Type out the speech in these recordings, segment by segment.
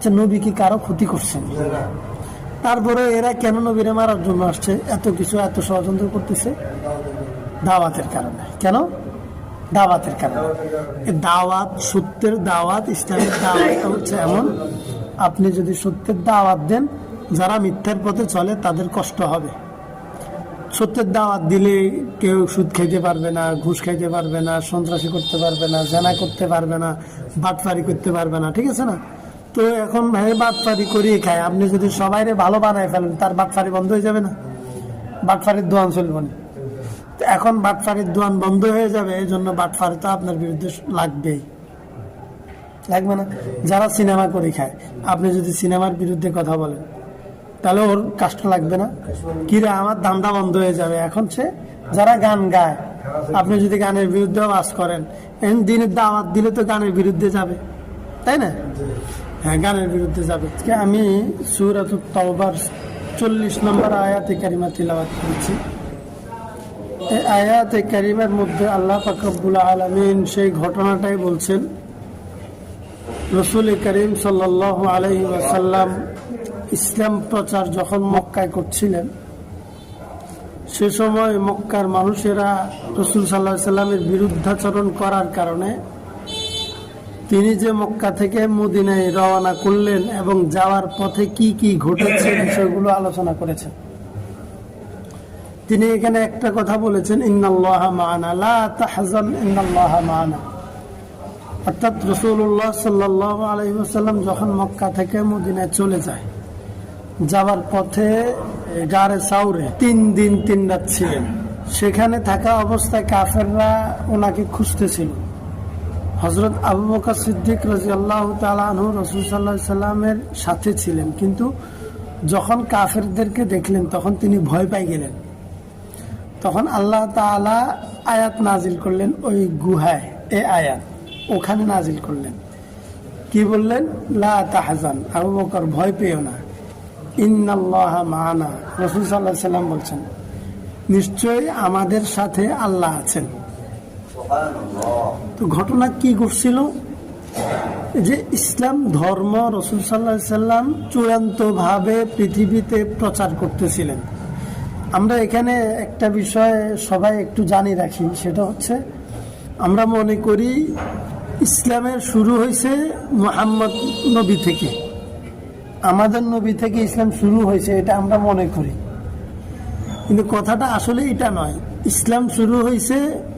আচ্ছা নবী কি কারো ক্ষতি করছেন? তারপরে এরা কেন নবীরে মারার জন্য আসছে, এত কিছু এত ষড়যন্ত্র করতেছে? দাওয়াতের কারণে। কেন? দাওয়াতের কারণে। দাওয়াত, সত্যের দাওয়াত, ইসলামের দাওয়াতটা হচ্ছে এমন, আপনি যদি সত্যের দাওয়াত দেন, যারা মিথ্যার পথে চলে তাদের কষ্ট হবে। সত্যের দাওয়াত দিলে কেউ সুদ খাইতে পারবে না, ঘুষ খাইতে পারবে না, সন্ত্রাসী করতে পারবে না, জানা করতে পারবে না, বাটপারি করতে পারবে না, ঠিক আছে না? তো এখন ভাই বাটপারি করিয়ে খায়, আপনি যদি সবাইরে ভালো বানায় ফেলেন, তার বাটপারি বন্ধ হয়ে যাবে না? বাটপারির দোয়ান চলবে না। এখন বাটপারির দোয়ান বন্ধ হয়ে যাবে, এই জন্য বাটপারি তো আপনার বিরুদ্ধে লাগবেই, লাগবে না? যারা সিনেমা করে খায়, আপনি যদি সিনেমার বিরুদ্ধে কথা বলেন, তাহলে ওর কাজটা লাগবে না? কিরে আমার ধান্দা বন্ধ হয়ে যাবে। এখন সে যারা গান গায়, আপনি যদি গানের বিরুদ্ধে আওয়াজ করেন, এখন দিনের দাওয়াত দিলে তো গানের বিরুদ্ধে যাবে, তাই না? হ্যাঁ, গানের বিরুদ্ধে যাবে। আমি সূরাতুত তাওবার 40 নম্বর আয়াতে কারিমা তিলাওয়াত করেছি। এই আয়াতে কারিমার মধ্যে আল্লাহ পাক রব্বুল আলামিন সেই ঘটনাটাই বলছেন। রাসূল করিম সাল্লাল্লাহু আলাইহি ওয়াসাল্লাম ইসলাম প্রচার যখন মক্কায় করছিলেন, সে সময় মক্কার মানুষেরা রাসূল সাল্লাল্লাহু আলাইহি সাল্লামের বিরুদ্ধাচরণ করার কারণে তিনি যে মক্কা থেকে মদিনায় রওনা করলেন এবং যাওয়ার পথে কি কি ঘটেছে বিষয়গুলো আলোচনা করেছেন। তিনি এখানে একটা কথা বলেছেন, ইন্নাল্লাহা মা'ানা লা তাহজান ইন্নাল্লাহা মা'ানা। অর্থাৎ রাসূলুল্লাহ সাল্লাল্লাহু আলাইহি ওয়াসাল্লাম যখন মক্কা থেকে মদিনায় চলে যায়, যাওয়ার পথে গারে সাউরে 3 দিন 3 রাত ছিলেন। সেখানে থাকা অবস্থায় কাফেররা ওনাকে খুঁজতেছিল। হযরত আবু বকর সিদ্দিক রাদিয়াল্লাহু তাআলা আনহু রাসূল সাল্লাল্লাহু আলাইহি সাল্লামের সাথে ছিলেন, কিন্তু যখন কাফেরদেরকে দেখলেন তখন তিনি ভয় পেয়ে গেলেন। তখন আল্লাহ তাআলা আয়াত নাজিল করলেন, ওই গুহায় এই আয়াত ওখানে নাজিল করলেন। কি বললেন? লা তাহজান, আবু বকর ভয় পেও না, ইন্নাল্লাহা মা'ানা। রাসূল সাল্লাল্লাহু আলাইহি সাল্লাম বলছেন, নিশ্চয়ই আমাদের সাথে আল্লাহ আছেন। তো ঘটনা কি ঘটছিল? যে ইসলাম ধর্ম রাসূল সাল্লাল্লাহু আলাইহি সাল্লাম চূড়ান্তভাবে পৃথিবীতে প্রচার করতেছিলেন। আমরা এখানে একটা বিষয় সবাই একটু জানি রাখি, সেটা হচ্ছে আমরা মনে করি ইসলামের শুরু হয়েছে মুহাম্মদ নবী থেকে, আমাদের নবী থেকে ইসলাম শুরু হয়েছে, এটা আমরা মনে করি। কিন্তু কথাটা আসলে এটা নয়। ইসলাম শুরু হয়েছে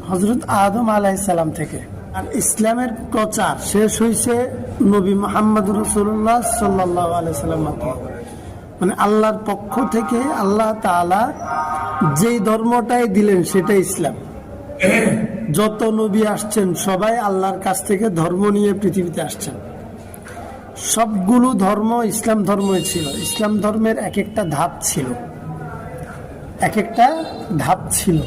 হযরত আদম আলাইহিস সালাম থেকে, আর ইসলামের প্রচার শেষ হয়েছে নবী মুহাম্মদ রাসূলুল্লাহ সাল্লাল্লাহু আলাইহি সাল্লাম। মানে আল্লাহর পক্ষ থেকে আল্লাহ তাআলা যেই ধর্মটাই দিলেন সেটাই ইসলাম। যত নবী আসছেন সবাই আল্লাহর কাছ থেকে ধর্ম নিয়ে পৃথিবীতে আসছেন। সবগুলো ধর্ম ইসলাম ধর্মই ছিল। ইসলাম ধর্মের এক একটা ধাপ ছিল, এক একটা ধাপ ছিল।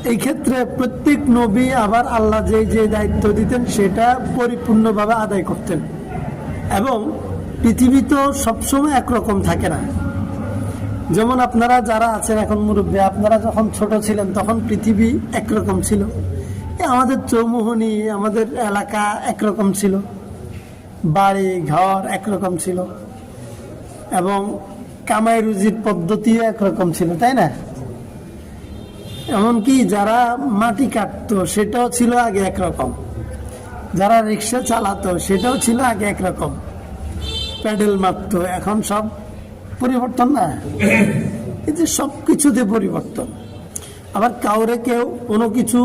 এই ক্ষেত্রে প্রত্যেক নবী আবার আল্লাহ যে যে দায়িত্ব দিতেন সেটা পরিপূর্ণভাবে আদায় করতেন। এবং পৃথিবী তো সবসময় একরকম থাকে না। যেমন আপনারা যারা আছেন এখন মুরব্বী, আপনারা যখন ছোট ছিলেন তখন পৃথিবী একরকম ছিল, আমাদের চৌমুহনী, আমাদের এলাকা একরকম ছিল, বাড়ি ঘর একরকম ছিল, এবং কামাই রুজির পদ্ধতিও একরকম ছিল, তাই না? এমনকি যারা মাটি কাটতো সেটাও ছিল আগে একরকম, যারা রিক্সা চালাতো সেটাও ছিল আগে একরকম, প্যাডেল মারতো। এখন সব পরিবর্তন না, এই যে সব কিছুতে পরিবর্তন। আবার কাউরে কেউ কোনো কিছু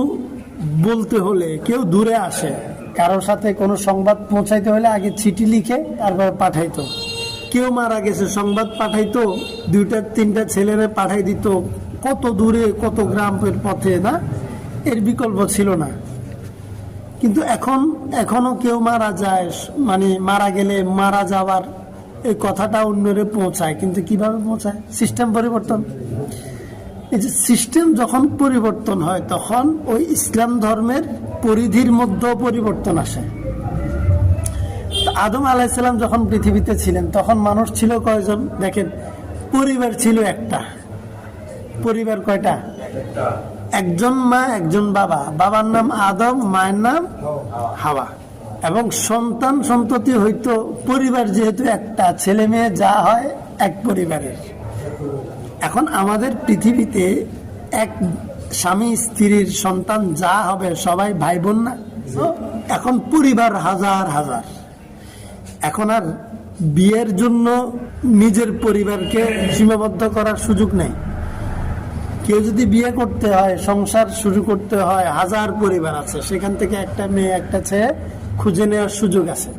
বলতে হলে, কেউ দূরে আসে, কারোর সাথে কোনো সংবাদ পৌঁছাইতে হলে আগে চিঠি লিখে তারপর পাঠাইতো। কেউ মারা গেছে, সংবাদ পাঠাইতো, 2-3টা ছেলেরে পাঠাই দিত কত দূরে, কত গ্রামের পথে, না? এর বিকল্প ছিল না। কিন্তু এখনো কেউ মারা যায়, মানে মারা গেলে মারা যাওয়ার এই কথাটা অন্যরে পৌঁছায়, কিন্তু কিভাবে পৌঁছায়? সিস্টেম পরিবর্তন। এই যে সিস্টেম যখন পরিবর্তন হয় তখন ওই ইসলাম ধর্মের পরিধির মধ্যেও পরিবর্তন আসে। আদম আলাইহিস সালাম যখন পৃথিবীতে ছিলেন তখন মানুষ ছিল কয়জন? দেখেন, পরিবার ছিল একটা। পরিবার কয়টা? একজন মা, একজন বাবা। বাবার নাম আদম, মায়ের নাম হাওয়া। এবং সন্তান সন্ততি হয়তো পরিবার যেহেতু একটা, ছেলে মেয়ে যা হয় এক পরিবারের। এখন আমাদের পৃথিবীতে এক স্বামী স্ত্রীর সন্তান যা হবে সবাই ভাই বোন না? এখন পরিবার হাজার হাজার। এখন আর বিয়ের জন্য নিজের পরিবারকে সীমাবদ্ধ করার সুযোগ নেই। কেউ যদি বিয়ে করতে হয়, সংসার শুরু করতে হয়, হাজার পরিবার আছে, সেখান থেকে একটা মেয়ে একটা ছেলে খুঁজে নেওয়ার সুযোগ আছে।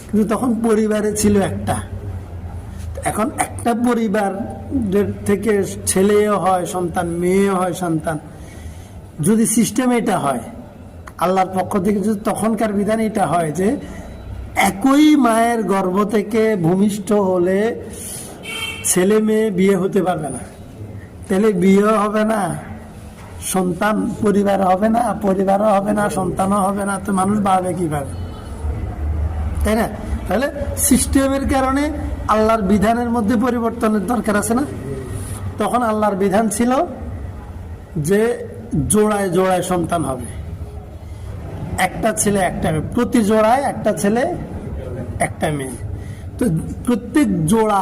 কিন্তু তখন পরিবারে ছিল একটা। এখন একটা পরিবার থেকে ছেলেও হয় সন্তান, মেয়েও হয় সন্তান। যদি সিস্টেম এটা হয় আল্লাহর পক্ষ থেকে, যদি তখনকার বিধান এটা হয় যে একই মায়ের গর্ভ থেকে ভূমিষ্ঠ হলে ছেলে মেয়ে বিয়ে হতে পারবে না, তাহলে বিয়ে হবে না, সন্তান পরিবার হবে না, পরিবারও হবে না, সন্তানও হবে না, তো মানুষ বাড়বে কিভাবে? তাই না? তাহলে সিস্টেমের কারণে আল্লাহর বিধানের মধ্যে পরিবর্তনের দরকার আছে না? তখন আল্লাহর বিধান ছিল যে জোড়ায় জোড়ায় সন্তান হবে, একটা ছেলে একটা মেয়ে, প্রতি জোড়ায় একটা ছেলে একটা মেয়ে। তো প্রত্যেক জোড়া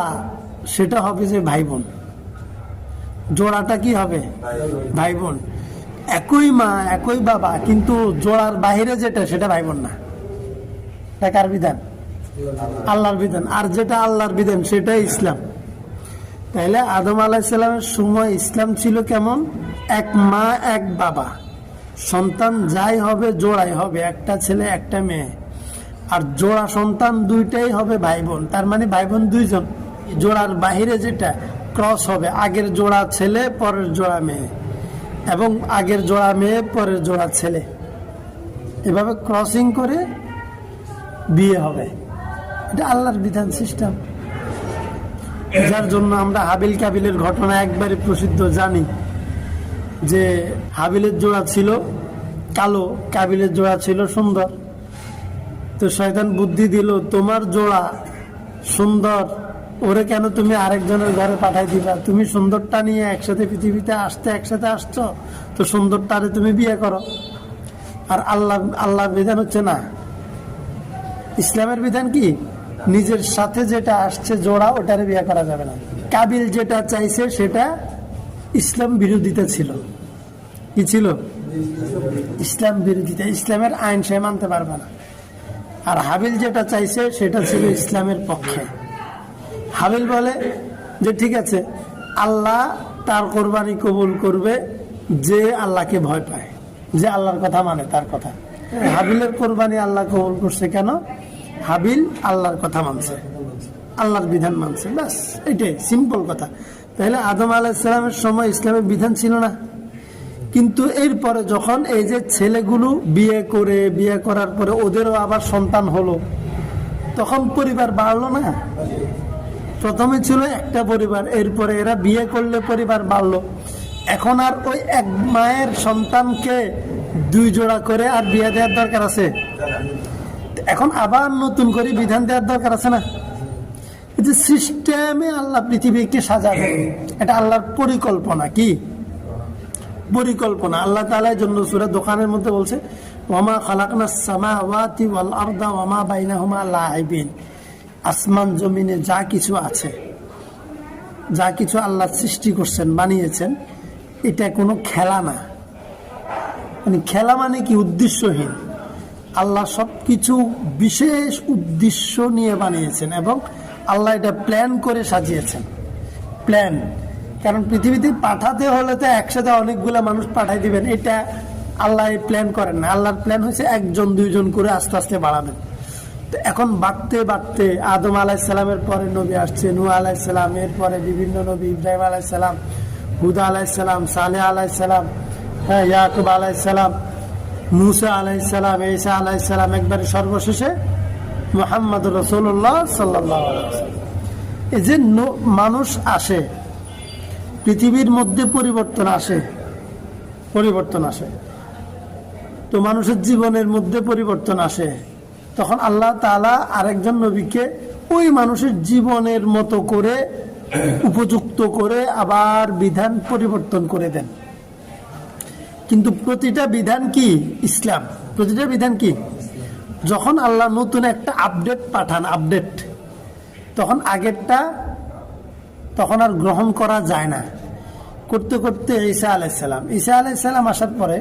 সেটা হবে যে ভাই বোন। জোড়াটা কি হবে? ভাই বোন। একই মা একই বাবা, কিন্তু জোড়ার বাইরে যেটা সেটা ভাই বোন না। এটা কার বিধান? আল্লাহর বিধান। আর যেটা আল্লাহর বিধান সেটাই ইসলাম। তাইলে আদম আলাইহিস সালামের সময় ইসলাম ছিল কেমন? এক মা এক বাবা, সন্তান যাই হবে জোড়াই হবে, একটা ছেলে একটা মেয়ে। আর জোড়া সন্তান দুইটাই হবে ভাই বোন, তার মানে ভাই বোন দুইজন। জোড়ার বাহিরে যেটা ক্রস হবে, আগের জোড়া ছেলে পরের জোড়া মেয়ে, এবং আগের জোড়া মেয়ে পরের জোড়া ছেলে, এভাবে ক্রসিং করে বিয়ে হবে। এটা আল্লাহর বিধান, সিস্টেম। যার জন্য আমরা হাবিল কাবিলের ঘটনা একবারে প্রসিদ্ধ জানি, যে হাবিলের জোড়া ছিল কালো, কাবিলের জোড়া ছিল সুন্দর। তো শয়তান বুদ্ধি দিল, তোমার জোড়া সুন্দর, ওরে কেন তুমি আরেকজনের ঘরে পাঠাই দিবা? তুমি সুন্দরটা নিয়ে একসাথে পৃথিবীতে একসাথে আসছো, তো সুন্দরটারে তুমি বিয়ে করো। আর আল্লাহর বিধান হচ্ছে না। ইসলামের বিধান কি? নিজের সাথে যেটা আসছে জোড়া, ওটারে বিয়ে করা যাবে না। কাবিল যেটা চাইছে সেটা ইসলাম বিরোধিতা ছিল। কি ছিল? ইসলাম বিরোধিতা। ইসলামের আইন সে মানতে পারবে না। আর হাবিল যেটা চাইছে সেটা ছিল ইসলামের পক্ষে। হাবিল বলে যে ঠিক আছে, আল্লাহ তার কোরবানি কবুল করবে যে আল্লাহকে ভয় পায়, যে আল্লাহর কথা মানে, তার কথা। হাবিলের কোরবানি আল্লাহ কবুল করছে কেন? হাবিল আল্লাহর কথা মানছে, আল্লাহর বিধান মানছে, ব্যাস, এটাই সিম্পল কথা। তাহলে আদম আলাইহিস সালামের সময় ইসলামের বিধান ছিল না। কিন্তু এরপরে যখন এই যে ছেলেগুলো বিয়ে করার পরে ওদেরও আবার সন্তান হলো, তখন পরিবার বাড়লো না? প্রথমে ছিল একটা পরিবার, এরপরে এরা বিয়ে করলে পরিবার বাড়লো। এখন আর ওই এক মায়ের সন্তানকে দুই জোড়া করে আর বিয়ে দেওয়ার দরকার আছে? এখন আবার নতুন করে বিধান দেওয়ার দরকার আছে না? এই যে সিস্টেমে আল্লাহ পৃথিবীকে সাজাবে, এটা আল্লাহর পরিকল্পনা। কি পরিকল্পনা? আল্লাহ তাআলার জন্য সূরা দোকানের মধ্যে বলছে, ওয়ামা খালাকনাস সামাওয়াতি ওয়াল আরদা ওয়ামা বাইনাহুমা লাইবিন। আসমান জমিনে যা কিছু আছে, যা কিছু আল্লাহ সৃষ্টি করছেন, বানিয়েছেন, এটা কোনো খেলা না। মানে খেলা মানে কি? উদ্দেশ্যহীন। আল্লাহ সবকিছু বিশেষ উদ্দেশ্য নিয়ে বানিয়েছেন, এবং আল্লাহ এটা প্ল্যান করে সাজিয়েছেন। প্ল্যান, কারণ পৃথিবীতে পাঠাতে হলে তো একসাথে অনেকগুলো মানুষ পাঠাই দিবেন, এটা আল্লাহ প্ল্যান করেন না। আল্লাহর প্ল্যান হয়েছে একজন দুইজন করে আস্তে আস্তে বাড়াবেন। তো এখন বাড়তে বাড়তে আদম আলাইহিস সালামের পরে নবী আসছে, নূহ আলাইহিস সালাম, এরপরে বিভিন্ন নবী, ইব্রাহিম আলাইহিস সালাম, হুদা আলাইহিস সালাম, সালেহ আলাইহিস সালাম, ইয়াকুব আলাইহিস সালাম, মুসা আলাইহিস সালাম, ঈসা আলাইহিস সালাম, একবারে সর্বশেষে মুহাম্মদুর রাসূলুল্লাহ সাল্লাল্লাহু আলাইহি ওয়াসাল্লাম। এই যে মানুষ আসে, পৃথিবীর মধ্যে পরিবর্তন আসে, তো মানুষের জীবনের মধ্যে পরিবর্তন আসে। তখন আল্লাহ তাআলা আরেকজন নবীকে ওই মানুষের জীবনের মতো করে উপযুক্ত করে আবার বিধান পরিবর্তন করে দেন। কিন্তু প্রতিটা বিধান কি? ইসলাম। প্রতিটা বিধান কি? যখন আল্লাহ নতুন একটা আপডেট পাঠান, আপডেট, তখন আগেরটা তখন আর গ্রহণ করা যায় না। করতে করতে ঈসা আলাইসাল্লাম আসার পরে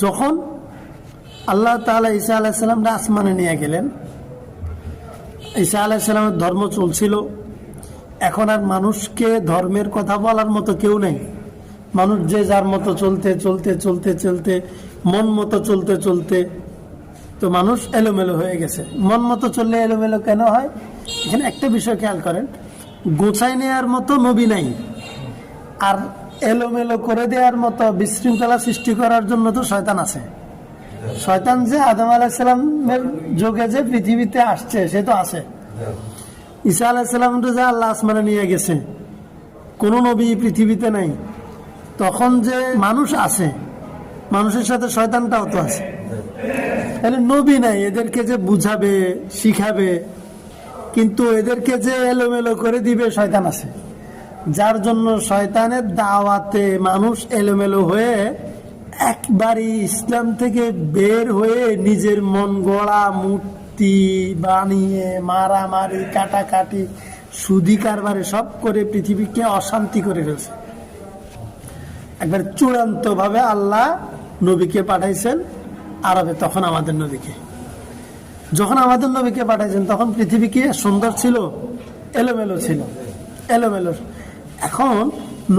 যখন আল্লাহ তাআলা ঈসা আলাইসাল্লামরা আসমানে নিয়ে গেলেন, ঈসা আলাইসাল্লামের ধর্ম চলছিল। এখন আর মানুষকে ধর্মের কথা বলার মতো কেউ নেই। মানুষ যে যার মতো চলতে চলতে চলতে চলতে মন মতো চলতে চলতে তো মানুষ এলোমেলো হয়ে গেছে। মন মতো চললে এলোমেলো কেন হয়? এখানে একটা বিষয় খেয়াল করেন, গোছাই নেওয়ার মতো নবী নাই, আর এলোমেলো করে দেওয়ার মতো বিশৃঙ্খলা সৃষ্টি করার জন্য তো শয়তান আছে। শয়তান যে আদম আলাইসাল্লামের যুগে যে পৃথিবীতে আসছে সে তো আছে। ঈসা আলাইসাল্লাম যে আল্লাহ আসমানে নিয়ে গেছে, কোন নবী পৃথিবীতে নাই। তখন যে মানুষ আছে, মানুষের সাথে শয়তানটাও তো আছে। তাহলে নবী নাই, এদেরকে যে বুঝাবে শিখাবে, কিন্তু এদেরকে যে এলোমেলো করে দিবে শয়তান আছে। যার জন্য শয়তানের দাওয়াতে মানুষ এলোমেলো হয়ে একবারই ইসলাম থেকে বের হয়ে নিজের মন গড়া মূর্তি বানিয়ে মারামারি কাটাকাটি সুদি কারবারে সব করে পৃথিবীকে অশান্তি করে ফেলছে। একবার চূড়ান্ত ভাবে আল্লাহ নবীকে পাঠাইছেন আরবে। তখন আমাদের নবীকে, যখন আমাদের নবীকে পাঠাইছেন তখন পৃথিবী কি সুন্দর ছিল? এলোমেলো ছিল, এলোমেলো। এখন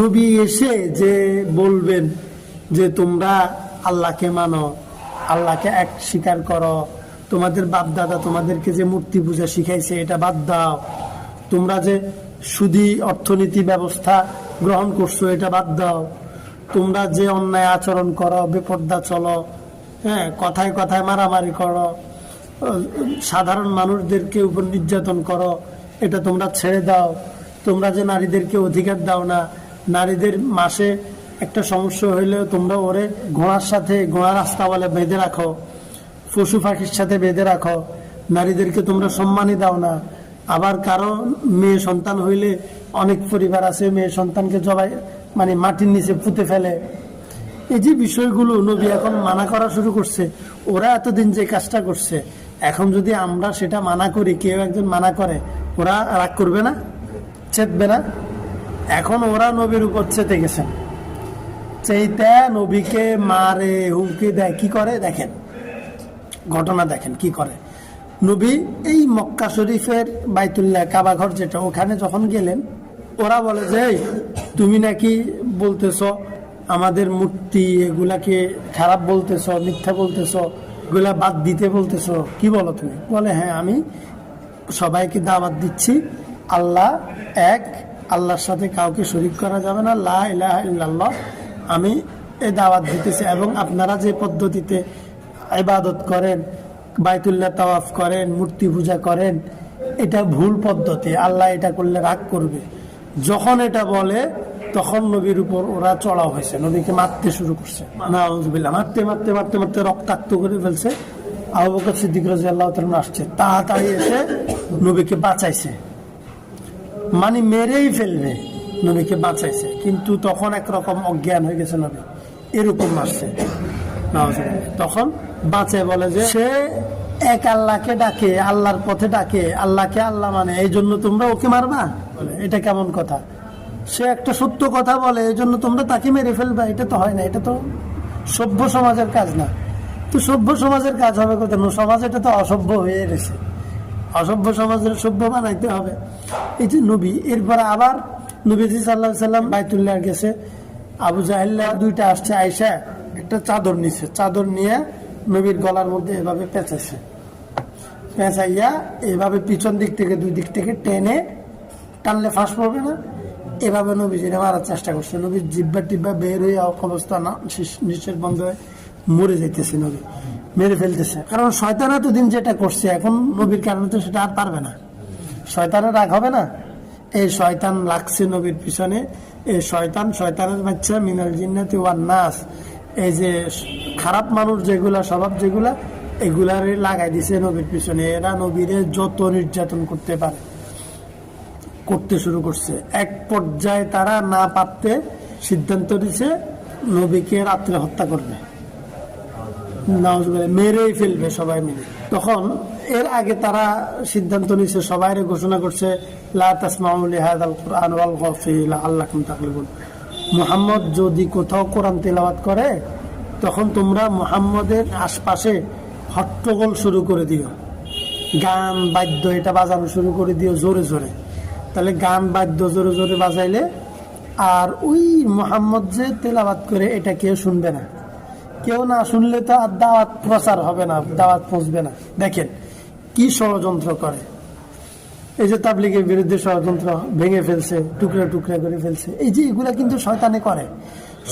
নবী এসে যে বলবেন যে তোমরা আল্লাহকে মানো, আল্লাহকে এক স্বীকার করো, তোমাদের বাপ দাদা তোমাদেরকে যে মূর্তি পূজা শিখাইছে এটা বাদ দাও, তোমরা যে সুদী অর্থনীতি ব্যবস্থা গ্রহণ করছো এটা বাদ দাও, তোমরা যে অন্যায় আচরণ করো, বেপর্দা চলো, হ্যাঁ, কথায় কথায় মারামারি করো, সাধারণ মানুষদেরকে উপর নির্যাতন করো, এটা তোমরা ছেড়ে দাও। তোমরা যে নারীদেরকে অধিকার দাও না, নারীদের মাসে একটা সমস্যা হইলেও তোমরা ওরে ঘোড়ার সাথে, ঘোড়ার রাস্তা বলে বেঁধে রাখো, পশু পাখির সাথে বেঁধে রাখো, নারীদেরকে তোমরা সম্মানই দাও না। আবার কারো মেয়ে সন্তান হইলে অনেক পরিবার আছে মেয়ে সন্তানকে জবাই মানে মাটির নিচে পুঁতে ফেলে। এই যে বিষয়গুলো নবী এখন মানা করা শুরু করছে। ওরা এতদিন যে কাজটা করছে, এখন যদি আমরা সেটা মানা করি, কেউ একজন মানা করে, ওরা রাগ করবে না? চেতবে না? এখন ওরা নবীর উপর চেতে গেছেন। চেতে নবীকে মারে, হুমকি দেয়। কি করে দেখেন, ঘটনা দেখেন কি করে। নবী এই মক্কা শরীফের বাইতুল্লাহ কাবা ঘর যেটা, ওখানে যখন গেলেন, ওরা বলে যে তুমি নাকি বলতেছ আমাদের মূর্তি এগুলাকে খারাপ বলতেছ, মিথ্যা বলতেছ, এগুলা বাদ দিতে বলতেছ, কি বলো তুমি? বলে হ্যাঁ, আমি সবাইকে দাওয়াত দিচ্ছি আল্লাহ এক, আল্লাহর সাথে কাউকে শরীক করা যাবে না, লা ইলাহা ইল্লাল্লাহ, আমি এই দাওয়াত দিতেছি। এবং আপনারা যে পদ্ধতিতে ইবাদত করেন, বাইতুল্লাহ তাওয়াফ করেন, মূর্তি পূজা করেন, এটা ভুল পদ্ধতি, আল্লাহ এটা করলে রাগ করবে। যখন এটা বলে তখন নবীর উপর ওরা চড়াও হয়েছে, নবীকে মারতে শুরু করছে। নাউযুবিল্লাহ, মারতে মারতে মারতে মারতে রক্তাক্ত করে ফেলছে। আবু বকর সিদ্দিক রাদিয়াল্লাহু তাআলা আসছে, তাড়াতাড়ি এসে নবীকে বাঁচাইছে, মানে মেরেই ফেলবে, নবীকে বাঁচাইছে। কিন্তু তখন একরকম অজ্ঞান হয়ে গেছে নবী, এরকম মারছে। তখন বাঁচে বলে যে সে এক আল্লাহকে ডাকে, আল্লাহর পথে ডাকে, আল্লাহকে আল্লাহ মানে, এই জন্য তোমরা ওকে মারবা? বলে এটা কেমন কথা? সে একটা সত্য কথা বলে, এই জন্য তোমরা তাকে মেরে ফেলবা? এটা তো হয় না, এটা তো সভ্য সমাজের কাজ না। তো সভ্য সমাজের কাজ হবে কোথায়? সমাজ এটা তো অসভ্য হয়ে গেছে, অসভ্য সমাজের সভ্য বানাইতে হবে। এই যে নবী, এরপরে আবার নবীজি সাল্লাল্লাহু আলাইহি সাল্লাম বাইতুল্লাহ গেছে, আবু জাহেল্লা দুইটা আসছে, আয়েশা একটা চাদর নিছে, চাদর নিয়ে নবীর গলার মধ্যে এভাবে পেঁচাইছে, পেঁচাইয়া এভাবে পিছন দিক থেকে দুই দিক থেকে টেনে, টানলে ফাঁস পড়বে না, এভাবে নবীজিরে মারার চেষ্টা করছে। নবীর জিব্বা টিব্বা বের হয়ে অবস্থা না, নিঃশ্বাস বন্ধ হয়ে মরে যাইতেছে, নবী মেরে ফেলতেছে। কারণ শয়তান এতদিন যেটা করছে, এখন নবীর কারণে তো সেটা আর পারবে না, শয়তানের রাগ হবে না। এই শয়তান লাগছে নবীর পিছনে, এই শয়তানের বাচ্চা মিনাল জিন্নাতি ওয়ান নাস, এই যে খারাপ মানুষ যেগুলা, স্বভাব যেগুলা, এগুলারে লাগাই দিছে নবীর পিছনে। এরা নবীরে যত নির্যাতন করতে পারে করতে শুরু করছে। এক পর্যায়ে তারা না পারতে সিদ্ধান্ত দিছে নবীকে রাত্রে হত্যা করবে। নাউজুবিল্লাহ মেরেই ফেলবে সবাই মিলে। তখন এর আগে তারা সিদ্ধান্ত নিয়েছে, সবাই ঘোষণা করছে, লা তাসমাউ লিহাযাল কুরআন ওয়ালগাউ ফীহি লাআল্লাকুম তাগলিবুন। মুহাম্মদ যদি কোথাও কোরআন তেলাওয়াত করে তখন তোমরা মুহাম্মদের আশপাশে হট্টগোল শুরু করে দিও, গান বাদ্য এটা বাজানো শুরু করে দিও জোরে জোরে। তাহলে গান বাদ্য জোরে জোরে বাজাইলে আর ওই মুহাম্মদ যে তেলাওয়াত করে এটা কেউ শুনবে না, কেউ না শুনলে তো আর দাওয়াত প্রচার হবে না, দাওয়াত পৌঁছবে না। দেখেন কি ষড়যন্ত্র করে। এই যে তাবলীগের বিরুদ্ধে ষড়যন্ত্র, ভেঙে ফেলছে, টুকরা টুকরা করে ফেলছে, এই যে এগুলা কিন্তু শয়তানে করে।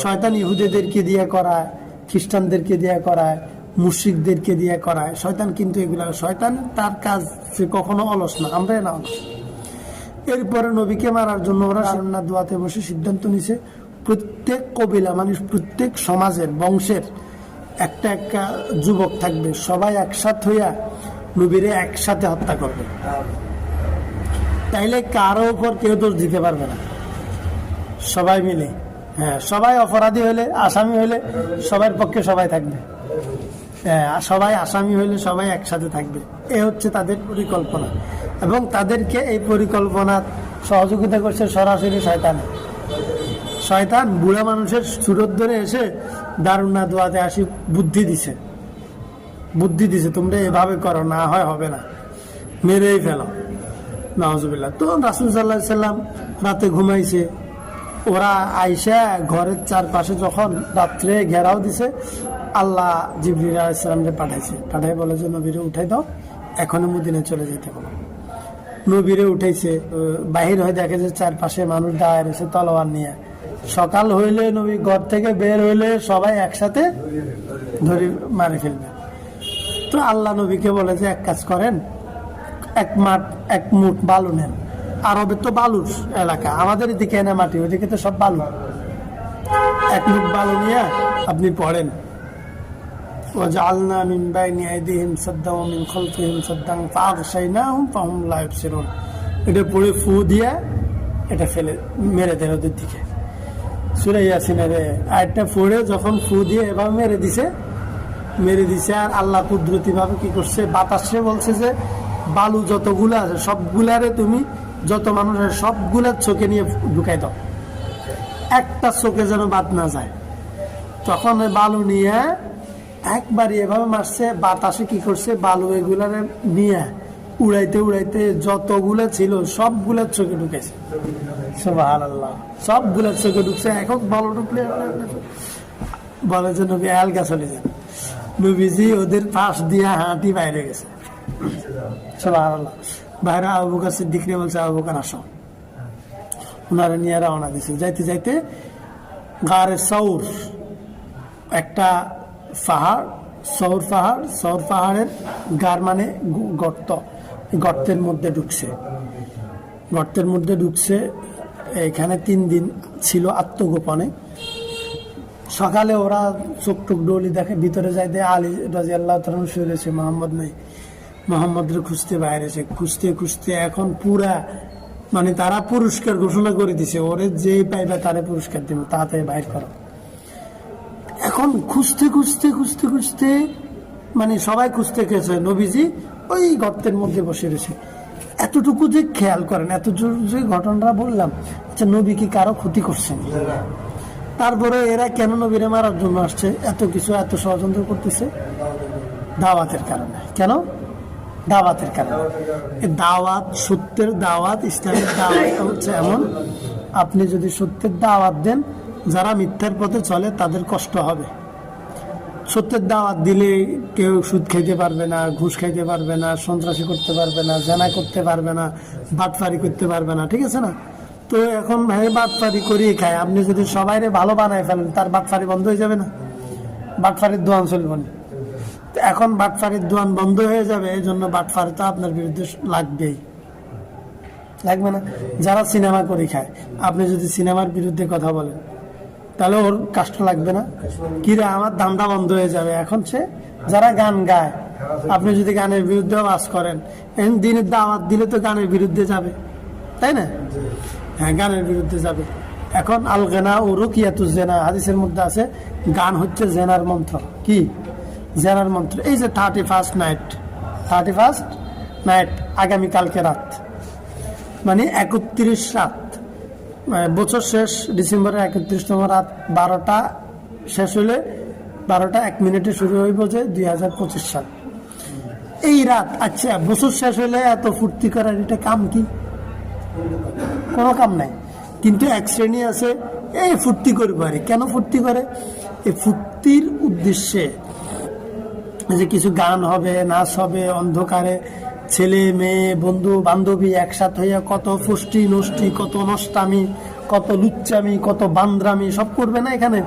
শয়তান ইহুদিদেরকে দিয়ে করায়, খ্রিস্টানদেরকে দিয়ে করায়, মুশরিকদেরকে দিয়ে করায়। শয়তান কিন্তু এগুলা, শয়তান তার কাজ, সে কখনো অলস না, আমরা না অলস। এরপরে নবীকে মারার জন্য ওরা সান্না দোয়াতে বসে সিদ্ধান্ত নিছে, প্রত্যেক কবিলা মানে প্রত্যেক সমাজের বংশের একটা একটা যুবক থাকবে, সবাই একসাথে হইয়া নবীরে একসাথে হত্যা করবে। তাইলে কারো উপর কেউ দোষ দিতে পারবে না, সবাই মিলে। হ্যাঁ, সবাই অপরাধী হইলে, আসামি হইলে সবার পক্ষে সবাই থাকবে। হ্যাঁ, সবাই আসামি হইলে সবাই একসাথে থাকবে। এ হচ্ছে তাদের পরিকল্পনা, এবং তাদেরকে এই পরিকল্পনা সহযোগিতা করছে সরাসরি শয়তান। শয়তান বুড়া মানুষের সুরত ধরে এসে দারুণা দোয়াতে আসি বুদ্ধি দিছে, তোমরা এভাবে করো, না হয় হবে না, মেরেই ফেলো, নাউজুবিল্লাহ। তো রাসূল সাল্লাল্লাহু আলাইহি সাল্লাম রাতে ঘুমাইছে, ওরা আইসা ঘরের চারপাশে যখন রাত্রে ঘেরাও দিছে, আল্লাহ জিবরিল আলাইহিস সালামকে পাঠাই বলে যে নবীরে উঠাই দাও, এখনই মদিনায় চলে যেতে বলো। নবীরে উঠাইছে, বাহির হয়ে দেখে যে চারপাশে মানুষ দাঁড়ায় রয়েছে তলোয়ার নিয়ে। সকাল হইলে নবী ঘর থেকে বের হইলে সবাই একসাথে ধরে মারি ফেলবে। তো আল্লাহ নবীকে বলে যে এক কাজ করেন, এক মুঠ বালু নেন। আরবের তো বালুর এলাকা, আমাদের এদিকে এনে মাটি, ওইদিকে তো সব বালু। এক মুঠ বালু নিয়ে আপনি পড়েন, وجعلنا من بين أيديهم سدا ومن خلفهم سدا فأغشيناهم فهم لا يبصرون। এটা পড়ে ফু দিয়ে এটা ফেলে মেরে দেন ওদের দিকে। সূরা ইয়াসিনের আয়াতটা পড়ে যখন ফু দিয়ে এভাবে মেরে দিছে, আর আল্লাহ কুদরতি ভাবে কি করছে, বাতাসে বলছে যে বালু যতগুলো আছে সবগুলারে তুমি, যত মানুষ আছে সবগুলার চোখে নিয়ে ঢুকাই দাও, একটা চোখে যেন বাদ না যায়। তখন ওই বালু নিয়ে একবারই এভাবে মারছে, বাতাসে কি করছে, বালু এগুলারে নিয়ে উড়াইতে যতগুলা ছিল সবগুলার চোখে ঢুকেছে। সুবহানাল্লাহ, সবগুলার চোখে ঢুকছে। একক বালু ঢুকলে বলে যে নবী আলগা চলে যান। নবীজি ওদের পাশ দিয়ে হাঁটি বাইরে গেছে। সুবহানাল্লাহ, বাইরে আবু বকর সিদ্দিক রে বলছে, আবু বকর আসো। ওনারা নিয়ে রওনা দিছে। যাইতে গারে সৌর, একটা পাহাড়, সৌর পাহাড়ের গার মানে গর্ত, গর্তের মধ্যে ঢুকছে। এখানে 3 দিন ছিল আত্মগোপনে। সকালে ওরা চোখ টুক ডলি দেখে, ভিতরে যাইতে আলী রাদিয়াল্লাহু তাআলা শুয়েছে, মোহাম্মদ নেই। মোহাম্মদের খুঁজতে বাইরেছে, খুঁজতে এখন পুরা মানে তারা পুরস্কার ঘোষণা করে দিছে, ওরে যে পাইবে তারে পুরস্কার দিব, তাড়াতাড়ি বাইর করো। এখন খুঁজতে মানে সবাই খুঁজতে গেছে, নবীজি ওই গর্তের মধ্যে বসে রয়েছে। এতটুকু যে খেয়াল করেন, এত যে ঘটনাটা বললাম, আচ্ছা নবী কি কারো ক্ষতি করছেন? তারপরে এরা কেন নবীরে মারার জন্য আসছে, এত কিছু, এত ষড়যন্ত্র করতেছে? দাওয়াতের কারণে। কেন? দাওয়াতের কারণে। দাওয়াত, সত্যের দাওয়াত, ইসলামের দাওয়াত হচ্ছে এমন, আপনি যদি সত্যের দাওয়াত দেন, যারা মিথ্যার পথে চলে তাদের কষ্ট হবে। সত্যের দাওয়াত দিলে কেউ সুদ খাইতে পারবে না, ঘুষ খাইতে পারবে না, সন্ত্রাসী করতে পারবে না, জেনা করতে পারবে না, বাটফারি করতে পারবে না, ঠিক আছে না? তো এখন ভাই বাটফারি করিয়ে খায়, আপনি যদি সবাইরে ভালো বানায় ফেলেন, তার বাটফারি বন্ধ হয়ে যাবে না? বাটফারির দোয়ান চলবে না। এখন বাটফারির দোয়ান বন্ধ হয়ে যাবে, এই জন্য বাটফারি তো আপনার বিরুদ্ধে লাগবে না? যারা সিনেমা করে খায়, আপনি যদি সিনেমার বিরুদ্ধে কথা বলেন, তাহলে ওর কষ্ট লাগবে না? কিরে আমার ধান্দা বন্ধ হয়ে যাবে। এখন সে যারা গান গায়, আপনি যদি গানের বিরুদ্ধে আওয়াজ করেন, এখন দিনের দাওয়াত দিলে তো গানের বিরুদ্ধে যাবে, তাই না? হ্যাঁ, গানের বিরুদ্ধে যাবে। এখন আল গানা ও রুকিয়াতুজ জিনা, হাদিসের মধ্যে আছে গান হচ্ছে জেনার মন্ত্র। কি জেনার মন্ত্র, এই যে 31st নাইট আগামীকালকে রাত, মানে 31 রাত, মানে বছর শেষ ডিসেম্বরের 31তম রাত 12টা শেষ হলে 12টা 1 মিনিটে শুরু হইব যে 2025 সাল। এই রাত, আচ্ছা বছর শেষ হলে এত ফুর্তি করার এটা কাম কি? কোনো কাম নাই। কিন্তু এক শ্রেণী আছে এই ফুর্তি করবে, আরে কেন ফুর্তি করে? এই ফুর্তির উদ্দেশ্যে যে কিছু গান হবে, নাচ হবে, অন্ধকারে ছেলে মেয়ে বন্ধু বান্ধবী একসাথে হইয়া কত ফুষ্টি নষ্টি, কত নষ্টামি, কত লুচ্চামি, কত বান্দ্রামি সব করবে না এখানে।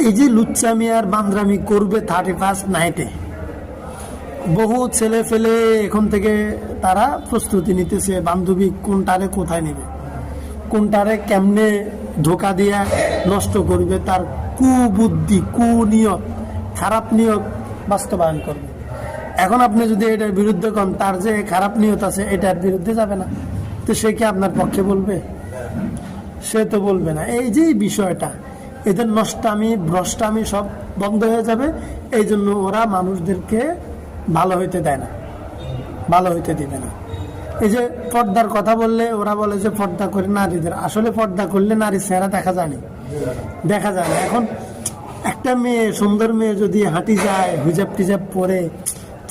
এই যে লুচ্চামি আর বান্দ্রামি করবে 31st নাইটে, বহু ছেলে ফেলে এখন থেকে তারা প্রস্তুতি নিতেছে, বান্ধবী কোনটারে কোথায় নেবে, কোনটারে কেমনে ধোকা দিয়া নষ্ট করবে, তার কুবুদ্ধি কুনিয়ত খারাপ নিয়ত বাস্তবায়ন করবে। এখন আপনি যদি এটার বিরুদ্ধে কন, তার যে খারাপ নিয়ত আছে এটার বিরুদ্ধে যাবে না, তো সে কি আপনার পক্ষে বলবে? সে তো বলবে না। এই যে বিষয়টা, এদের নষ্টামি ভ্রষ্টামি সব বন্ধ হয়ে যাবে। এই জন্য ওরা মানুষদেরকে ভালো হইতে দেয় না, ভালো হইতে দিবে না। এই যে পর্দার কথা বললে ওরা বলে যে পর্দা করে নারীদের, আসলে পর্দা করলে নারীর চেহারা দেখা যায় না, দেখা যায় না। এখন একটা মেয়ে, সুন্দর মেয়ে যদি হাঁটি যায় হিজাব টিজাব পরে,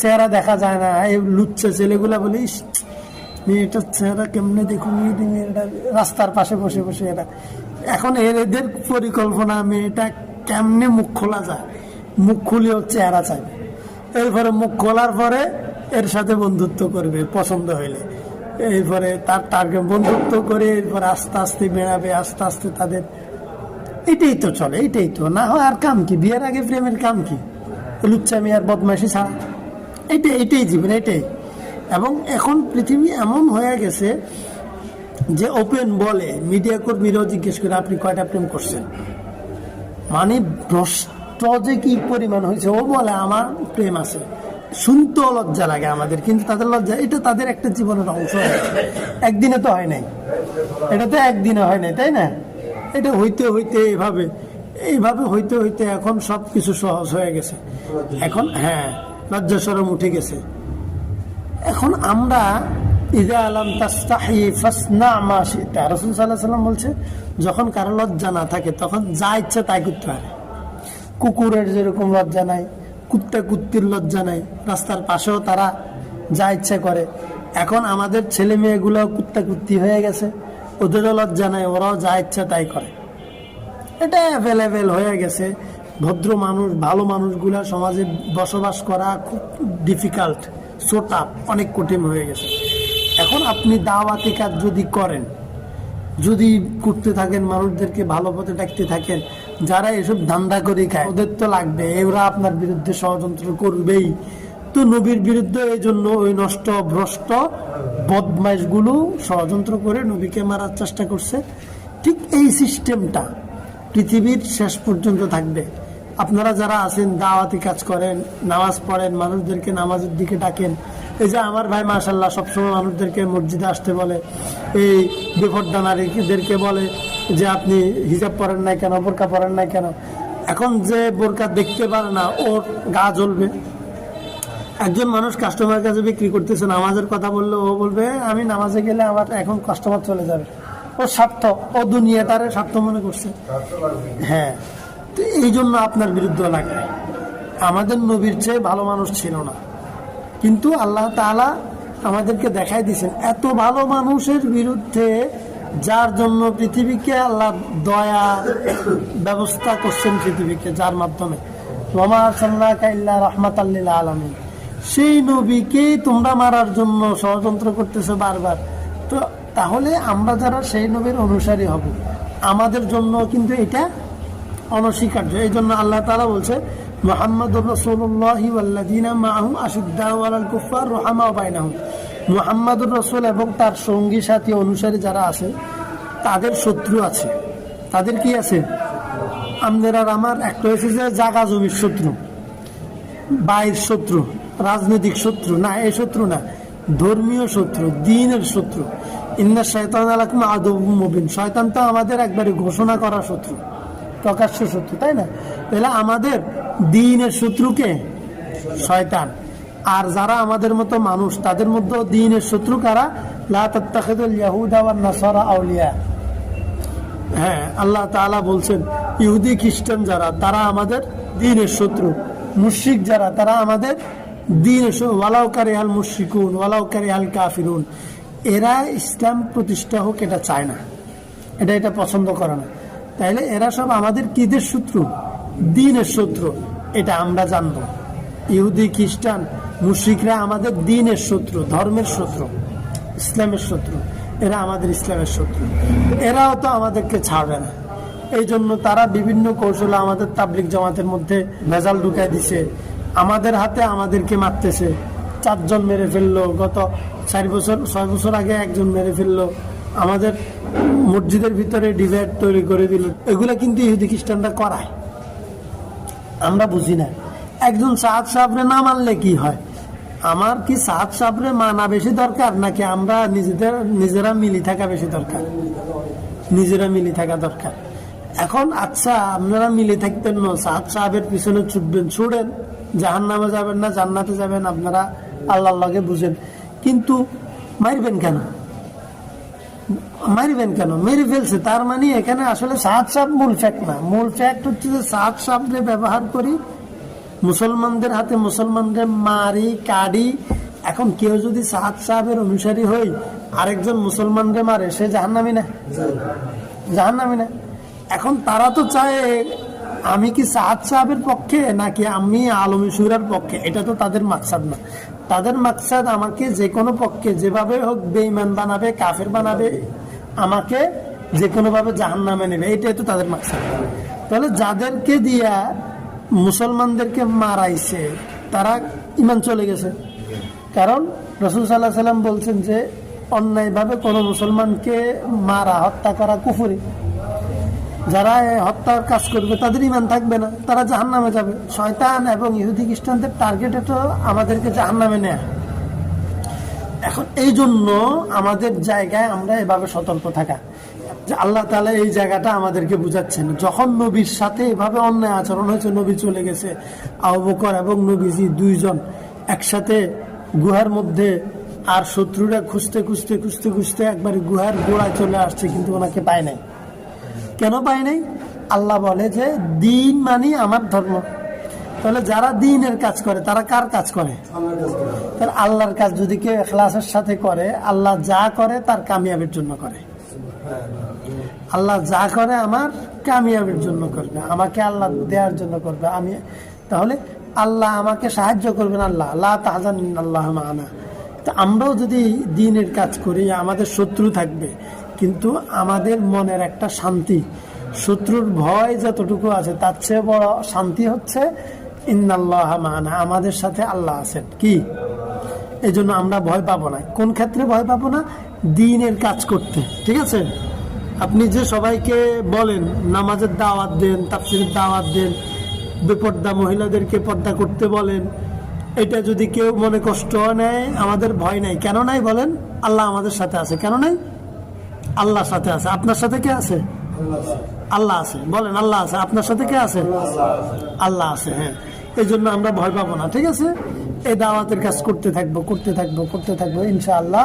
চেহারা দেখা যায় না। এই লুচ্চে ছেলেগুলা বলিস মেয়েটার চেহারা কেমনে দেখুন, মেয়েটা রাস্তার পাশে বসে বসে এরা। এখন এদের পরিকল্পনা মেয়েটা কেমনে মুখ খোলা যায়, মুখ খুলেও চেহারা চাইবে, এরপরে মুখ খোলার পরে এর সাথে বন্ধুত্ব করবে পছন্দ হইলে, এরপরে তার টার্গেট বন্ধুত্ব করে এরপরে আস্তে আস্তে বেড়াবে, আস্তে আস্তে তাদের এটাই তো চলে, এটাই তো না হয় আর কাম কি? বিয়ের আগে প্রেমের কাম কি? লুচ্চামি আর বদমাইশি ছাড়া এটাই জীবন, এটাই। এবং এখন পৃথিবী এমন হয়ে গেছে যে ওপেন বলে, মিডিয়া কর্মীরাও জিজ্ঞেস করে আপনি কয়টা প্রেম করছেন, মানে ভ্রষ্ট যে কি পরিমাণ হয়েছে। ও বলে আমার প্রেম আছে, শুনতেও লজ্জা লাগে আমাদের, কিন্তু তাদের লজ্জা, এটা তাদের একটা জীবনের অংশ। একদিনে তো হয় নাই, এটা তো একদিনে হয় নাই, তাই না? এটা হইতে হইতে এইভাবে হইতে হইতে এখন সব কিছু সহজ হয়ে গেছে। এখন হ্যাঁ, লজ্জা শরম উঠে গেছে। এখন আমরা ইদা আলাম তাস্তাহি ফাসনা মা শিতা, রাসূল সাল্লাল্লাহু আলাইহি ওয়াসাল্লাম বলছে যখন কারো লজ্জা না থাকে তখন যা ইচ্ছা তাই করতে পারে। কুকুরের যেরকম লজ্জা নাই, কুত্তির লজ্জা নাই, রাস্তার পাশেও তারা যা ইচ্ছা করে। এখন আমাদের ছেলে মেয়েগুলো কুত্তি হয়ে গেছে, ওদেরও লজ্জা নাই, ওরাও যা ইচ্ছা তাই করে। এটা অ্যাভেলেবেল হয়ে গেছে। ভদ্র মানুষ, ভালো মানুষগুলা সমাজে বসবাস করা খুব ডিফিকাল্ট, সোটাপ, অনেক কঠিন হয়ে গেছে। এখন আপনি দাওয়াতি কাজ যদি করেন, যদি করতে থাকেন, মানুষদেরকে ভালো পথে ডাকতে থাকেন, যারা এসব ধান্দা করে খায় ওদের তো লাগবে, এরা আপনার বিরুদ্ধে ষড়যন্ত্র করবেই। তো নবীর বিরুদ্ধে এই জন্য ওই নষ্ট ভ্রষ্ট বদমাইশগুলো ষড়যন্ত্র করে নবীকে মারার চেষ্টা করছে। ঠিক এই সিস্টেমটা পৃথিবীর শেষ পর্যন্ত থাকবে। আপনারা যারা আছেন, দাওয়াতি কাজ করেন, নামাজ পড়েন, মানুষদেরকে নামাজের দিকে ডাকেন। এই যে আমার ভাই মাশাআল্লাহ সবসময় মানুষদেরকে মসজিদে আসতে বলে, এই বেপরদা নারীদেরকে বলে যে আপনি হিজাব পরেন নাই কেন, বোরকা পরেন নাই কেন। এখন যে বোরকা দেখতে পারে না ওর গা জ্বলবে। একজন মানুষ কাস্টমারের কাছে বিক্রি করতেছে, নামাজের কথা বললে ও বলবে আমি নামাজে গেলে আমার এখন কাস্টমার চলে যাবে। ও স্বার্থ, ও দুনিয়াটারে স্বার্থ মনে করছে। হ্যাঁ, তো এই জন্য আপনার বিরুদ্ধে লাগবে। আমাদের নবীর চেয়ে ভালো মানুষ ছিল না, কিন্তু আল্লাহ তাআলা আমাদেরকে দেখাই দিয়েছেন এত ভালো মানুষের বিরুদ্ধে, যার জন্য পৃথিবীকে আল্লাহ দয়া ব্যবস্থা করছেন পৃথিবীকে, যার মাধ্যমে ওয়া মা আরসালনাকা ইল্লা রাহমাতাল লিল আলামিন। সেই নবীকেই তোমরা মারার জন্য ষড়যন্ত্র করতেছো বারবার। তো তাহলে আমরা যারা সেই নবীর অনুসারী হব, আমাদের জন্য কিন্তু এটা অনস্বীকার্য। এই জন্য আল্লাহ তাআলা বলছে মুহাম্মাদুর রাসূলুল্লাহি ওয়াল্লাযীনা মাআহু আশিদ্দাউ আলাল কুফফার রুহামাউ বাইনাহুম। মুহাম্মাদুর রাসূল এবং তার সঙ্গী সাথী অনুসারী যারা আছে তাদের শত্রু আছে। তাদের কি আছে? আমাদের আর আমার একটা হয়েছে যে জাগা জমির শত্রু, বাইর শত্রু, রাজনৈতিক শত্রু না, এই শত্রু না, ধর্মীয় শত্রু, দ্বীনের শত্রু। ইন্না শাইতানা লাকুম আদুউম মুবিন। শয়তান তো আমাদের একবারে ঘোষণা করা শত্রু, প্রকাশ্য শত্রু, তাই না? তাহলে আমাদের দ্বীনের শত্রুকে শয়তান। আর যারা আমাদের মতো মানুষ তাদের মধ্যে দ্বীনের শত্রু কারা? লা তাত্তাখিযুল ইয়াহুদা ওয়ান নাসারা আউলিয়া। হ্যাঁ, আল্লাহ তাআলা বলছেন ইহুদি খ্রিস্টান যারা তারা আমাদের দ্বীনের শত্রু, মুশরিক যারা তারা আমাদের দ্বীনের ওয়ালাউ কারিহাল মুশরিকুন ওয়ালাউ কারিহাল কাফিরুন। এরা ইসলাম প্রতিষ্ঠা হোক এটা চায় না, এটা পছন্দ করে না। তাইলে এরা সব আমাদের কিদের শত্রু? দ্বীনের শত্রু। এটা আমরা জানবো। ইহুদি খ্রিস্টান মুশরিকরা আমাদের দ্বীনের শত্রু, ধর্মের শত্রু, ইসলামের শত্রু। এরা আমাদের ইসলামের শত্রু। এরাও তো আমাদেরকে ছাড়বে না। এই জন্য তারা বিভিন্ন কৌশলে আমাদের তাবলিগ জামাতের মধ্যে ভেজাল ঢুকাই দিছে, আমাদের হাতে আমাদেরকে মারতেছে। 4 জন মেরে ফেললো, গত 6 বছর আগে একজন মেরে ফেললো, আমাদের মসজিদের ভিতরে ডিভাইড তৈরি করে দিল। এগুলা কিন্তু ইহুদি খ্রিস্টানরা করায়, আমরা বুঝি না। একজন সাহাদ সাহেবরে না মানলে কি হয়? আমার কি সাহাদ সাহেবরে মানা বেশি দরকার, নাকি আমরা নিজেরা মিলি থাকা বেশি দরকার? নিজেরা মিলি থাকা দরকার। এখন আচ্ছা, আপনারা মিলে থাকতেন না, সাহাদ সাহেবের পিছনে ছুটবেন, ছুড়েন, জাহান্নামে যাবেন না জান্নাতে যাবেন আপনারা আল্লাহর লগে বুঝেন। কিন্তু মারবেন কেন? মেরে ফেলছে, তার মানে এখানে আসলে সাহাদ সাহেব মূল ফ্যাক্ট না। মূল ফ্যাক্ট হচ্ছে যে সাহাদ সাহেবরে ব্যবহার করি, মুসলমানদের হাতে মুসলমানদের মারি কাড়ি। এখন কেউ যদি সাহাদ সাহেবের অনুসারী হই, আরেকজন মুসলমানদের মারে, সে জাহান্নামী না? জাহান্নামী না? এখন তারা তো চায় আমি কি সাহাদ সাহেবের পক্ষে নাকি আমি আলমী শুরার পক্ষে। এটা তো তাদের মাকসাদ না। তাদের মাকসাদ আমাকে যে কোনো পক্ষে, যেভাবে হোক বেঈমান বানাবে, কাফের বানাবে, আমাকে যে কোনো ভাবে জাহান্নামে নেবে। এটাই তো তাদের মাকসাদ। তাহলে যাদেরকে দিয়া মুসলমানদেরকে মারাইছে তারা ইমান চলে গেছে। কারণ রাসূল সাল্লাল্লাহু আলাইহি ওয়াসাল্লাম বলছেন যে অন্যায়ভাবে কোনো মুসলমানকে মারা, হত্যা করা কুফরি। যারা হত্যার কাজ করবে তাদের ইমান থাকবে না, তারা জাহান্নামে যাবে। শয়তান এবং ইহুদি খ্রিস্টানদের টার্গেট তো আমাদেরকে জাহান্নামে নেয়া। এখন এই জন্য আমাদের জায়গায় আমরা এভাবে সতর্ক থাকা, যে আল্লাহ তাআলা এই জায়গাটা আমাদেরকে বুঝাচ্ছেন। যখন নবীর সাথে এভাবে অন্যায় আচরণ হয়েছে, নবী চলে গেছে, আবু বকর এবং নবীজি 2 জন একসাথে গুহার মধ্যে, আর শত্রুরা খুঁজতে খুঁজতে খুঁজতে খুঁজতে একবার গুহার গোড়ায় চলে আসছে, কিন্তু ওনাকে পায় নাই। কেন পায় নাই? আল্লাহ বলে যে দ্বীন মানে আমার ধর্ম। তাহলে যারা দ্বীনের কাজ করে তারা কার কাজ করে? তাহলে আল্লাহর কাজ যদি কেউ ইখলাসের সাথে করে, আল্লাহ যা করে তার কামিয়াবের জন্য করে। আল্লাহ যা করে আমার কামিয়াবের জন্য করবে, আমাকে আল্লাহ দেওয়ার জন্য করবে। আমি তাহলে আল্লাহ আমাকে সাহায্য করবেন। আল্লাহ লা তাহজান ইন্নাল্লাহ মা'ানা। তো আমরাও যদি দ্বীনের কাজ করি, আমাদের শত্রু থাকবে, কিন্তু আমাদের মনের একটা শান্তি, শত্রুর ভয় যতটুকু আছে তার চেয়ে বড় শান্তি হচ্ছে ইন্নাল্লাহ মা'ানা, আমাদের সাথে আল্লাহ আছেন। কি এই জন্য আমরা ভয় পাবো না। কোন ক্ষেত্রে ভয় পাবো না? দ্বীনের কাজ করতে। ঠিক আছে, আপনি যে সবাইকে বলেন নামাজের দাওয়াত দেন, তাফসীরের দাওয়াত দেন, বেপর্দা মহিলাদেরকে পর্দা করতে বলেন, এটা যদি কেউ মনে কষ্ট নেয়, আমাদের ভয় নাই। কেন নাই বলেন? আল্লাহ আমাদের সাথে আছে। কেন নাই? আল্লাহর সাথে আছে। আপনার সাথে কে আছে? আল্লাহ আছে। বলেন আল্লাহ আছে। আপনার সাথে কে আছে? আল্লাহ আছে। হ্যাঁ, এই জন্য আমরা ভয় পাবো না। ঠিক আছে, এই দাওয়াতের কাজ করতে থাকবো ইনশাআল্লাহ।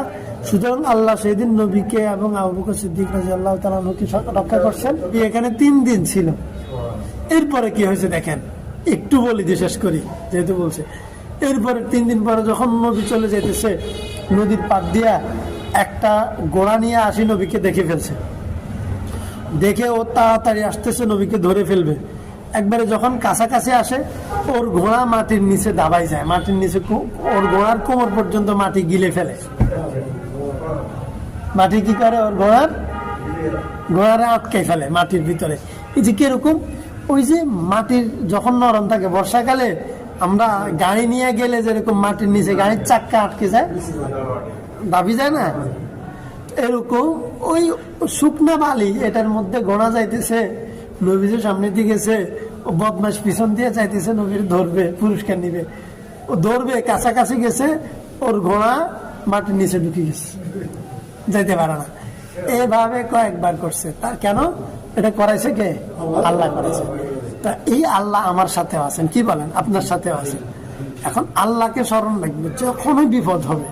সুতরাং আল্লাহ সেদিন নবীকে এবং আবু বকর সিদ্দিক রাদিয়াল্লাহু তাআলা আনহুকে রক্ষা করছেন। এখানে 3 দিন ছিল। এরপরে কি হয়েছে দেখেন, একটু বলি দিয়ে শেষ করি, যেহেতু বলছে। এরপরে 3 দিন পরে যখন নবী চলে যেতেছে, নদীর পাড় দিয়া একটা ঘোড়া নিয়ে আসি, নবীকে দেখে ফেলছে। দেখে ও তাড়াতাড়ি আসতেছে, নবীকে ধরে ফেলবে। একবারে যখন কাছাকাছি আসে, ওর ঘোড়া মাটির নিচে দাবাই যায়, মাটির নিচে ওর ঘোড়ার কোমর পর্যন্ত মাটি গিলে ফেলে। মাটি কি করে? ওর ঘোড়ারে আটকে ফেলে মাটির ভিতরে। এই যে কিরকম, ওই যে মাটির যখন নরম থাকে, বর্ষাকালে আমরা গাড়ি নিয়ে গেলে যেরকম মাটির নিচে গাড়ির চাক্কা আটকে যায়, দাবি যায় না, এরকম ওই শুকনা বালি এটার মধ্যে গোনা যাইতেছে। নবীজির সামনে দিয়ে গেছে, ও বদমাশ পিছন দিয়ে যাইতেছে, নবীর ধরবে, পুরস্কার নিবে। ও ধরবে, কাছাকাছি গেছে, ওর ঘোড়া মাটির নিচে ঢুকে গেছে, যাইতে পারে না। এভাবে কয়েকবার করছে। তার কেন? এটা করাইছে কে? আল্লাহ করেছে। তা এই আল্লাহ আমার সাথেও আছেন, কি বলেন, আপনার সাথেও আছেন। এখন আল্লাহকে স্মরণ রাখবে, যখনই বিপদ হবে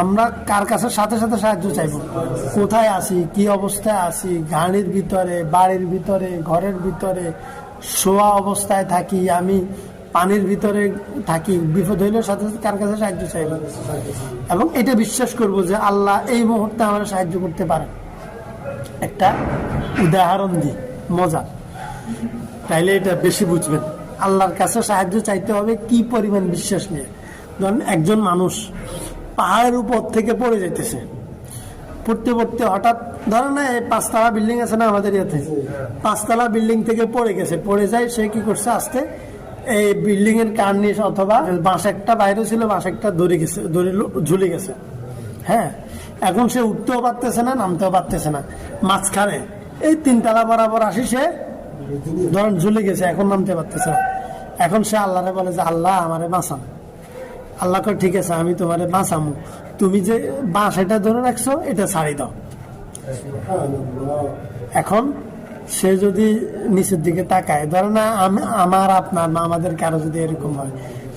আমরা কার কাছে সাথে সাথে সাহায্য চাইব, কোথায় আছি, কি অবস্থায় আছি, গাড়ির ভিতরে, বাড়ির ভিতরে, ঘরের ভিতরে, শোয়া অবস্থায় থাকি, আমি পানির ভিতরে থাকি, বিপদ হইলে সাথে সাথে কার কাছে সাহায্য চাইব, এবং এটা বিশ্বাস করব যে আল্লাহ এই মুহূর্তে আমার সাহায্য করতে পারে। একটা উদাহরণ দিই মজা, তাইলে এটা বেশি বুঝবেন। আল্লাহর কাছে সাহায্য চাইতে হবে কি পরিমাণ বিশ্বাস নিয়ে। ধরেন একজন মানুষ পাহাড়ের উপর থেকে পড়ে যাইতেছে, পড়তে পড়তে হঠাৎ, ধরেন না এই 5 তলা বিল্ডিং আছে না আমাদের ইয়াতে, 5 তলা বিল্ডিং থেকে পড়ে গেছে, পড়ে যায়, সে কি করছে, আস্তে এই বিল্ডিং এর কার্নিশ অথবা বাঁশ একটা বাইরে ছিল, বাঁশ একটা ধরে গেছে, ধরে ঝুলে গেছে। হ্যাঁ, এখন সে উঠতেও পারতেছে না, নামতেও পারতেছে না, মাঝখানে এই 3 তলা বরাবর আসি সে ধরেন ঝুলে গেছে, এখন নামতে পারতেছে না। এখন সে আল্লাহরে বলে যে আল্লাহ আমারে বাঁচান। আল্লাহ কয় ঠিক আছে, আমি তোমারে বাঁচামু, তুমি যে বাঁশ এটা ধরে রাখছো এটা ছাড়ি দাও। এখন সে যদি নিচের দিকে তাকায়, ধরে না আমার আপনার বা আমাদের কারো যদি এরকম হয়,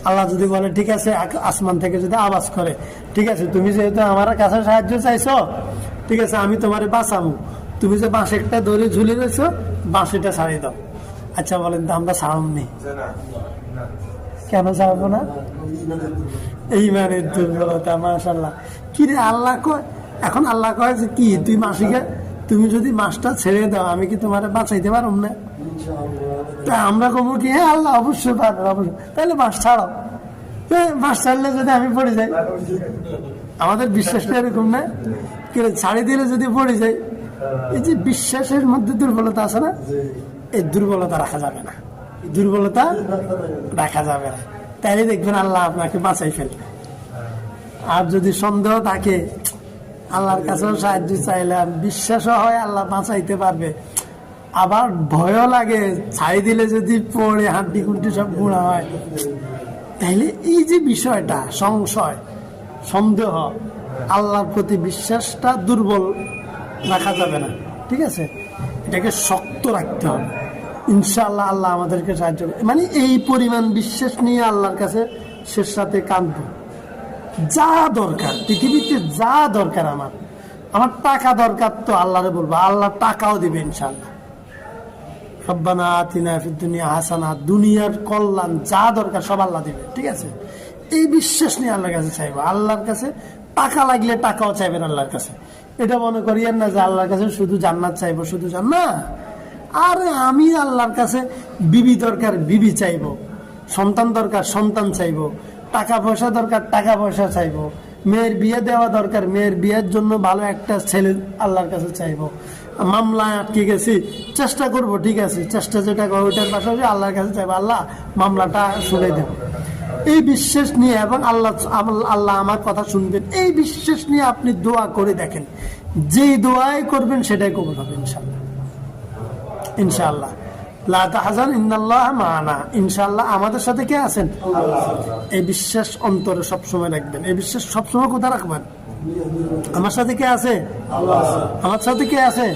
আল্লাহ যদি বলে ঠিক আছে, আসমান থেকে যদি আওয়াজ করে, ঠিক আছে তুমি যেহেতু আমার কাছে সাহায্য চাইছো, ঠিক আছে আমি তোমারে বাঁচামু, তুমি যে বাঁশ একটা ধরে ঝুলে রয়েছো, বাঁশ এটা ছাড়ি দাও। আচ্ছা বলেন তো আমরা ছাড়ামনি কেন, ছাড়বো না? এই মানে দুর্বলতা, মাশাআল্লাহ। কি রে আল্লাহ কয়, এখন আল্লাহ কয় যে কি, তুই মাসিকে তুমি যদি মাছটা ছেড়ে দাও, আমি কি তোমার বাঁচাইতে পারব না? তা আমরা কমু কি, হ্যাঁ আল্লাহ অবশ্যই পারবেন, অবশ্যই, তাহলে মাছ ছাড়ো। মাছ ছাড়লে যদি আমি পড়ে যাই, আমাদের বিশ্বাসটা এরকম না, ছাড়ি দিলে যদি পড়ে যাই, এই যে বিশ্বাসের মধ্যে দুর্বলতা আছে না, এই দুর্বলতা রাখা যাবে না, দুর্বলতা রাখা যাবে না, তাইলে দেখবেন আল্লাহ আপনাকে বাঁচাই ফেলবে। আর যদি সন্দেহ থাকে, আল্লাহর কাছেও সাহায্য চাইলাম, বিশ্বাসও হয় আল্লাহ বাঁচাইতে পারবে, আবার ভয়ও লাগে, ছাই দিলে যদি পড়ে হাড্ডি কুন্ডি সব গুঁড়া হয়, তাইলে এই যে বিষয়টা, সংশয়, সন্দেহ, আল্লাহর প্রতি বিশ্বাসটা দুর্বল রাখা যাবে না, ঠিক আছে, এটাকে শক্ত রাখতে হবে। ইনশাআল্লাহ আল্লাহ আমাদেরকে সাহায্য করবে, মানে এই পরিমাণ বিশ্বাস নিয়ে আল্লাহর কাছে শেষ সাথে কাঁদব, যা দরকার পৃথিবীতে, যা দরকার আমার টাকা দরকার, তো আল্লাহরে বলবো, আল্লাহ টাকাও দিবে ইনশাআল্লাহ। রব্বানা আতিনা ফিদ দুনিয়া হাসানা, দুনিয়ার কল্যাণ যা দরকার সব আল্লাহ দিবে, ঠিক আছে। এই বিশ্বাস নিয়ে আল্লাহর কাছে চাইবো। আল্লাহর কাছে টাকা লাগলে টাকাও চাইবেন আল্লাহর কাছে, এটা মনে করিয়েন না যে আল্লাহর কাছে শুধু জান্নাত চাইবো, শুধু জান্নাত। আরে আমি আল্লাহর কাছে বিবি দরকার বিবি চাইবো, সন্তান দরকার সন্তান চাইবো, টাকা পয়সা দরকার টাকা পয়সা চাইবো, মেয়ের বিয়ে দেওয়া দরকার মেয়ের বিয়ের জন্য ভালো একটা ছেলে আল্লাহর কাছে চাইবো, মামলায় আটকে গেছি চেষ্টা করব, ঠিক আছে, চেষ্টা যেটা করবো ওইটার পাশাপাশি আল্লাহর কাছে চাইবো, আল্লাহ মামলাটা শুনে দেব, এই বিশ্বাস নিয়ে, এবং আল্লাহ আমার কথা শুনবেন, এই বিশ্বাস নিয়ে আপনি দোয়া করে দেখেন, যেই দোয়াই করবেন সেটাই কবুল হবে ইনশাআল্লাহ। ইনশাআল্লাহ লা তাহজান ইন্নাল্লাহ মা'ানা, ইনশাআল্লাহ আমাদের সাথে কে আছেন? এই বিশ্বাস অন্তরে সবসময় রাখবেন। এই বিশ্বাস সবসময় কোথায় রাখবেন? আমার সাথে কে আছে? আমার সাথে কে আছে?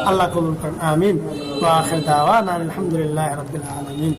আল্লাহ কবুল করেন, আমিন। ওয়া আখির দাওয়ানা আলহামদুলিল্লাহি রাব্বিল আলামিন।